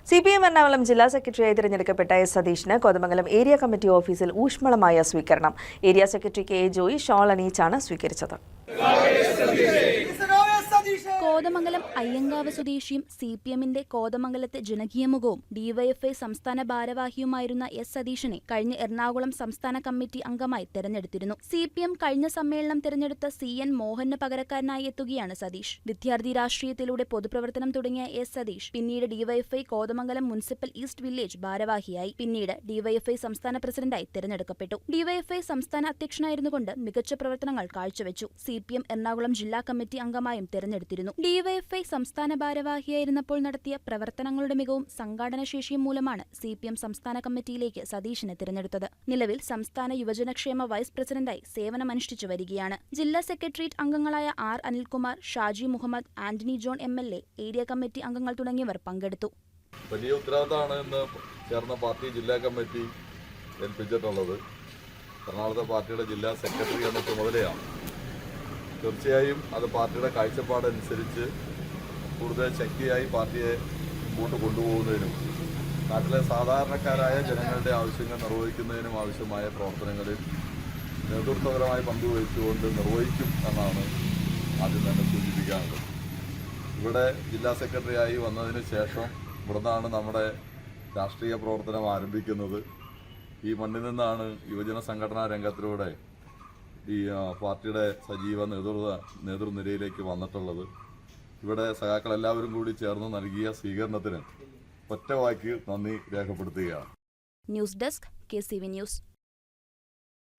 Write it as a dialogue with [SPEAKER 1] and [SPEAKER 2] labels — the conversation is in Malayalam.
[SPEAKER 1] CPM എറണാകുളം ജില്ലാ സെക്രട്ടറിയായി തിരഞ്ഞെടുക്കപ്പെട്ട എസ് സതീഷിന് കോതമംഗലം ഏരിയ കമ്മിറ്റി ഓഫീസിൽ ഊഷ്മളമായ സ്വീകരണം. Area secretary K Joy shawl അണിയിച്ചാണ് സ്വീകരിച്ചത്.
[SPEAKER 2] കോതമംഗലം അയ്യങ്കാവ് സ്വദേശിയും CPMന്റെ കോതമംഗലത്തെ ജനകീയമുഖവും ഡിവൈഎഫ്ഐ സംസ്ഥാന ഭാരവാഹിയുമായിരുന്ന എസ് സതീഷിനെ കഴിഞ്ഞ എറണാകുളം സംസ്ഥാന കമ്മിറ്റി അംഗമായി തെരഞ്ഞെടുത്തിരുന്നു. CPM കഴിഞ്ഞ സമ്മേളനം തെരഞ്ഞെടുത്ത CN മോഹന് പകരക്കാരനായി എത്തുകയാണ് സതീഷ്. വിദ്യാർത്ഥി രാഷ്ട്രീയത്തിലൂടെ പൊതുപ്രവർത്തനം തുടങ്ങിയ എസ് സതീഷ് പിന്നീട് DYFI Kothamangalam municipal east village ഭാരവാഹിയായി. പിന്നീട് ഡിവൈഎഫ്ഐ സംസ്ഥാന പ്രസിഡന്റായി തെരഞ്ഞെടുക്കപ്പെട്ടു. ഡിവൈഎഫ്ഐ സംസ്ഥാന അധ്യക്ഷനായിരുന്നുകൊണ്ട് മികച്ച പ്രവർത്തനങ്ങൾ കാഴ്ചവെച്ചു. CPM എറണാകുളം ജില്ലാ കമ്മിറ്റി അംഗമായും തെരഞ്ഞെടുത്തിരുന്നു. ഡിവൈഎഫ്ഐ സംസ്ഥാന ഭാരവാഹിയായിരുന്നപ്പോൾ നടത്തിയ പ്രവർത്തനങ്ങളുടെ മികവും സംഘാടനശേഷിയും മൂലമാണ് CPM സംസ്ഥാന കമ്മിറ്റിയിലേക്ക് സതീഷിനെ തിരഞ്ഞെടുത്തത്. നിലവിൽ സംസ്ഥാന യുവജനക്ഷേമ വൈസ് പ്രസിഡന്റായി സേവനമനുഷ്ഠിച്ചു വരികയാണ്. ജില്ലാ സെക്രട്ടേറിയറ്റ് അംഗങ്ങളായ R. Anilkumar, Shaji Muhammad, Antony John MLA, area committee അംഗങ്ങൾ തുടങ്ങിയവർ പങ്കെടുത്തു.
[SPEAKER 3] വലിയ ഉത്തരവാദിത്തമാണ് ഇന്ന് ചേർന്ന പാർട്ടി ജില്ലാ കമ്മിറ്റി ഏൽപ്പിച്ചിട്ടുള്ളത്. എറണാകുളത്തെ പാർട്ടിയുടെ ജില്ലാ സെക്രട്ടറി എന്ന ചുമതലയാണ്. തീർച്ചയായും അത് പാർട്ടിയുടെ കാഴ്ചപ്പാടനുസരിച്ച് കൂടുതൽ ശക്തിയായി പാർട്ടിയെ മുമ്പോട്ട് കൊണ്ടുപോകുന്നതിനും നാട്ടിലെ സാധാരണക്കാരായ ജനങ്ങളുടെ ആവശ്യങ്ങൾ നിർവഹിക്കുന്നതിനും ആവശ്യമായ പ്രവർത്തനങ്ങളിൽ നേതൃത്വപരമായി പങ്കുവഹിച്ചുകൊണ്ട് നിർവഹിക്കും എന്നാണ് ആദ്യം തന്നെ സൂചിപ്പിക്കാനുള്ളത്. ഇവിടെ ജില്ലാ സെക്രട്ടറിയായി വന്നതിന് ശേഷം ഇവിടുന്നാണ് നമ്മുടെ രാഷ്ട്രീയ പ്രവർത്തനം ആരംഭിക്കുന്നത്. ഈ മണ്ണിൽ നിന്നാണ് യുവജന സംഘടനാ രംഗത്തിലൂടെ ഈ പാർട്ടിയുടെ സജീവ നേതൃനിരയിലേക്ക് വന്നിട്ടുള്ളത്. ഇവിടെ സഖാക്കളെല്ലാവരും കൂടി ചേർന്ന് നൽകിയ സ്വീകരണത്തിന് ഒറ്റ വാക്കിൽ നന്ദി രേഖപ്പെടുത്തുകയാണ്.
[SPEAKER 2] News desk KCV news.